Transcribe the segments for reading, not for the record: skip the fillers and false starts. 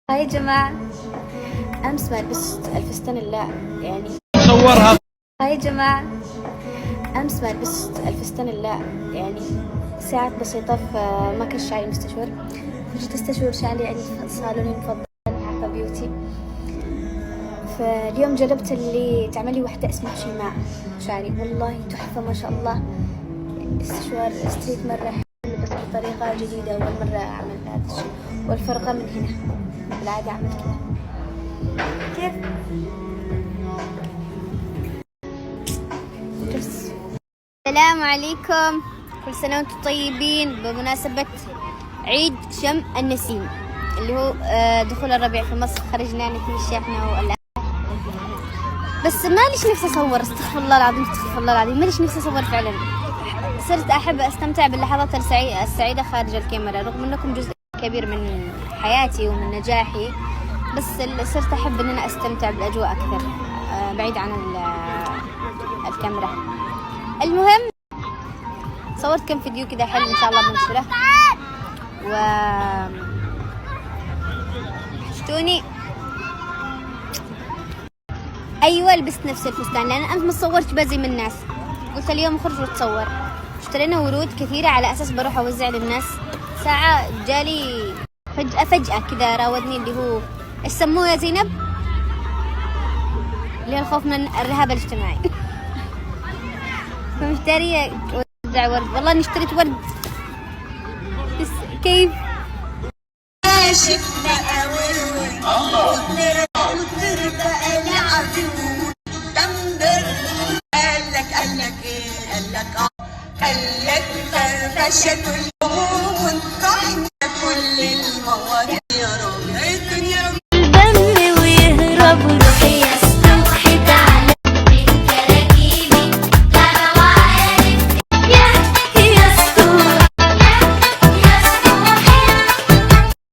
هاي يا جماعة، أمس ما لبست الفستان إلا يعني صورها. هاي يا جماعة، أمس ما لبست الفستان إلا يعني ساعات بسيطة، فما كان شعري مستشور، فجيت أستشور شعري يعني في صالوني المفضل عفا بيوتي. فاليوم جربت اللي تعملي واحدة اسمها شيماء شعري، والله تحفة ما شاء الله. استشوار ستريت مرة حلو بس بطريقة جديدة، أول مرة أعمل هذا الشيء، والفرقة من هنا، بالعادة أعمل كذا. كيف؟ السلام عليكم، كل سنة وانتم طيبين بمناسبة عيد شم النسيم اللي هو دخول الربيع في مصر. خرجنا نتمشى احنا والأهل، بس ماليش نفسي أصور، استغفر الله العظيم استغفر الله العظيم، ماليش نفسي أصور فعلا. صرت أحب أستمتع باللحظات السعيدة خارج الكاميرا، رغم أنكم جزء كبير من حياتي ومن نجاحي، بس صرت أحب أن أنا أستمتع بالأجواء أكثر بعيد عن الكاميرا. المهم صورت كم فيديو كذا حلو إن شاء الله بنشره، و حشتوني. أيوة لبست نفس الفستان، لأن أنا ما صورتش بزي من الناس، قلت اليوم أخرج وأتصور. اشترينا ورود كثيرة على أساس بروح أوزع للناس. ساعة جالي فجأة كذا راودني اللي هو ايش سموه يا زينب؟ اللي هو الخوف من الرهاب الاجتماعي. فمشترية وزع ورد، والله اني اشتريت ورد بس كيف؟ قالك فرفشة الهموم وانطحنا كل المواضيع يا رب يا رب الدم ويهرب روحي يستوحي تعالى من كراكيبي تعالى وعارف يا اسطورة يا استوحي.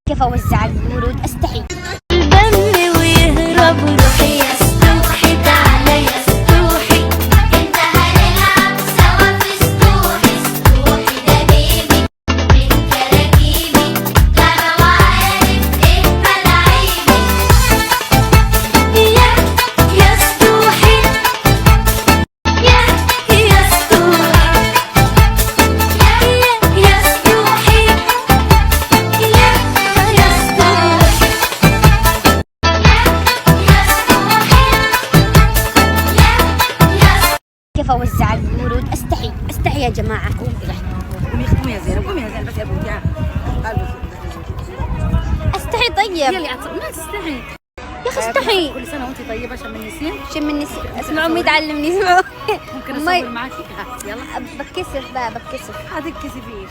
كيف اوزع الورود؟ استحي. الدم ويهرب روحي يستوحي تعالى يا استوحي انت هنلعب سوا في سطوحي سطوحي ده بيبي من كراكيبي تعالى وعارف ايه ملاعيبي يا استوحي يا استوحي يا استوحي يا استوحي. كيف اوزع الورود؟ استحي يا جماعة. قومي يا زينب، قومي يا زينب، بس يا بنتي استحي. طيب ما تستحي يا اخي استحي. كل سنه وانت طيبه. شم النسيم. شم النسيم. اسمعوا امي تعلمني، اسمعوا. ممكن أمي. اصور معاكي؟ يلا بتكسف بقى، بتكسف. هتتكسفي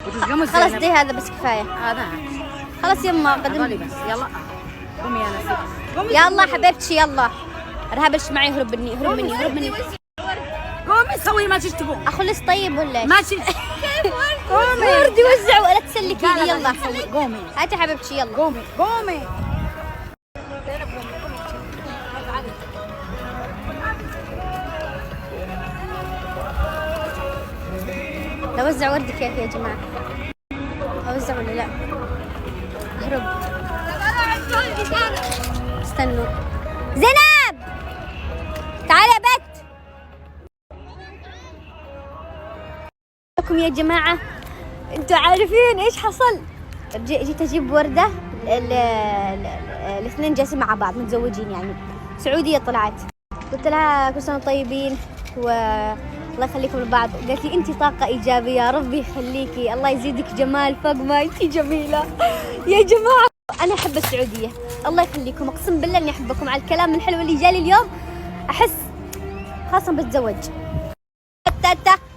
وتسقموا خلاص زينب. دي هذا بس كفاية. هذا خلاص يما هذولي قدم. بس. يلا قومي يا نسيم، قومي يلا حبيبتي يلا. ارهاب الاجتماعي يهرب مني، هرب مني، هرب مني. قومي سوي ما تشتبوا اخلص طيب ولا ايش؟ ماشي. قومي ورد يوزع ولا تسلكي لي. يلا قومي هاتي حبيبتي يلا. قومي اوزع ورد كيف يا جماعة؟ اوزع ولا لا؟ اهرب. استنوا زينب تعالي يا بت. لكم يا جماعة، انتوا عارفين ايش حصل؟ جيت اجيب وردة، الاثنين جالسين مع بعض متزوجين يعني، سعودية طلعت. قلت لها كل سنة طيبين والله يخليكم لبعض. قالت لي انتي طاقة ايجابية، ربي يخليكي، الله يزيدك جمال فوق ما انتي جميلة. يا جماعة انا احب السعودية، الله يخليكم، اقسم بالله اني احبكم. على الكلام الحلو اللي جالي اليوم احس خاصة بتزوج.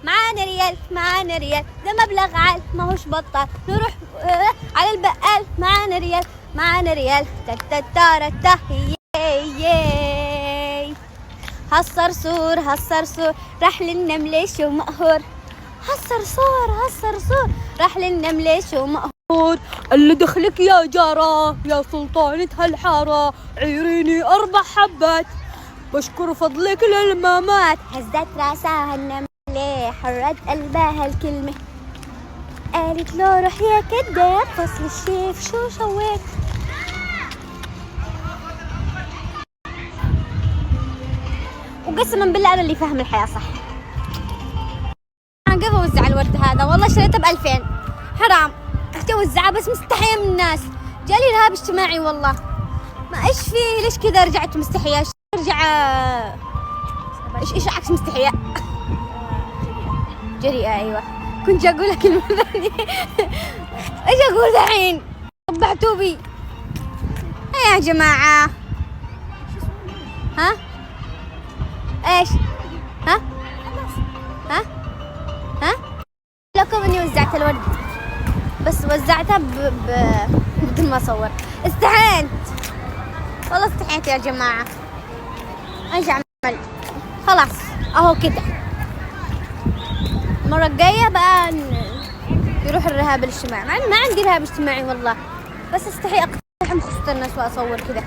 معانا ريال، معانا ريال، ده مبلغ عال ما هوش بطال، نروح على البقال. معانا ريال، معانا ريال، تارتا ياي. هالصرصور هالصرصور راح للنملة شو مقهور. هالصرصور راح للنملة شو مقهور. اللي دخلك يا جارة يا سلطانة هالحارة، عيريني 4 حبات بشكر فضلك للممات. هزت راسها النملة حرت قلبها الكلمة، قالت له روح يا كداب فصل الشيف شو سويت. وقسما بالله انا اللي فاهم الحياه صح. انا كيف اوزع الورد هذا؟ والله شريته ب2000 حرام. كنت اوزعه بس مستحيه من الناس، جالي رهاب اجتماعي والله. ما ايش فيه؟ ليش كذا رجعت مستحيه؟ ارجع ايش عكس مستحيه؟ جريئه. ايوه كنت اقول لك كلمه ثانيه. ايش اقول دحين؟ طبعتوا بي يا جماعه. ها ايش؟ ها لكم اني وزعت الورد، بس وزعتها بدون ما اصور. استحيت والله، استحيت يا جماعه. ايش اعمل؟ خلاص اهو كده. المره الجايه بقى يروح الرهاب الاجتماعي، مع إن ما عندي رهاب اجتماعي والله، بس استحي اقتحم خصوص الناس واصور كذا.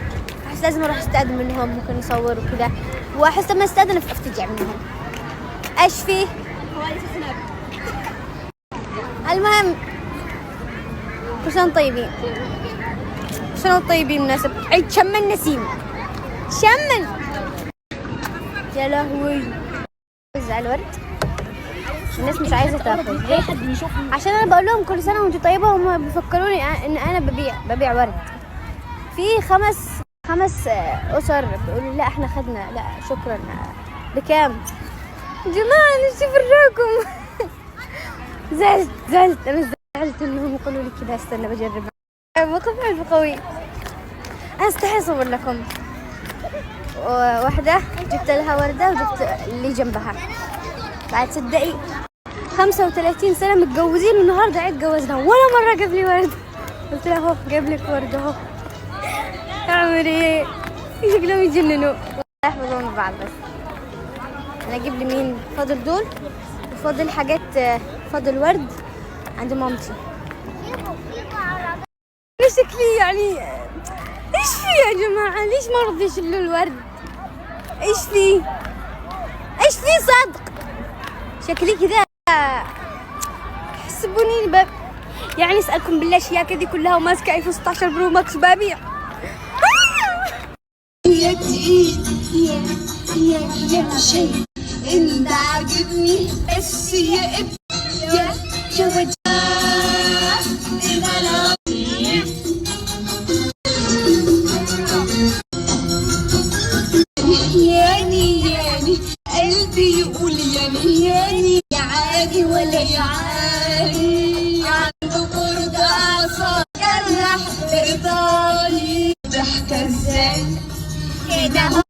احس لازم اروح استاذن منهم، ممكن نصور وكذا، واحس لما استاذن افتجع منهم. ايش فيه؟ المهم كل سنة طيبين، كل سنة طيبين بمناسبة عيد شم النسيم. شم يا لهوي. وزع الورد، الناس مش عايزة تاخذ ليه؟ عشان انا بقول لهم كل سنة وانتم طيبة، وهم بيفكروني ان انا ببيع ورد. في خمس اسر بيقولوا لا احنا خدنا، لا شكرا. بكام؟ جماعة نفسي افرجكم. زعلت انا، زعلت انهم يقولوا لي كذا. استنى بجرب. موقف قوي. انا استحي اصور لكم. واحدة جبت لها وردة وجبت اللي جنبها. بعد صدقي 35 سنة متجوزين والنهاردة عيد جوزنا، ولا مرة جاب لي وردة. قلت لها اهو جاب لك وردة اهو. اعمل ايه؟ شكلهم يجننوا. يحفظون بعض. بس انا اجيب لي مين؟ فاضل دول وفاضل حاجات، فاضل ورد عند مامتي. شكلي يعني ايش في يا جماعة؟ ليش ما رضي يشيلوا الورد؟ ايش في صدق؟ شكلي كذا حسبوني يعني اسألكم بالله اشياء كذي كلها وماسكة ايفون 16 برو ماكس بابيع. يا تقيل يا شيء انت عاجبني بس يا وجه ياني قلبي يقول ياني يا عادي ولا يا عادي، عنده برد اعصاب جرح برضاني. ضحكة ازاي كده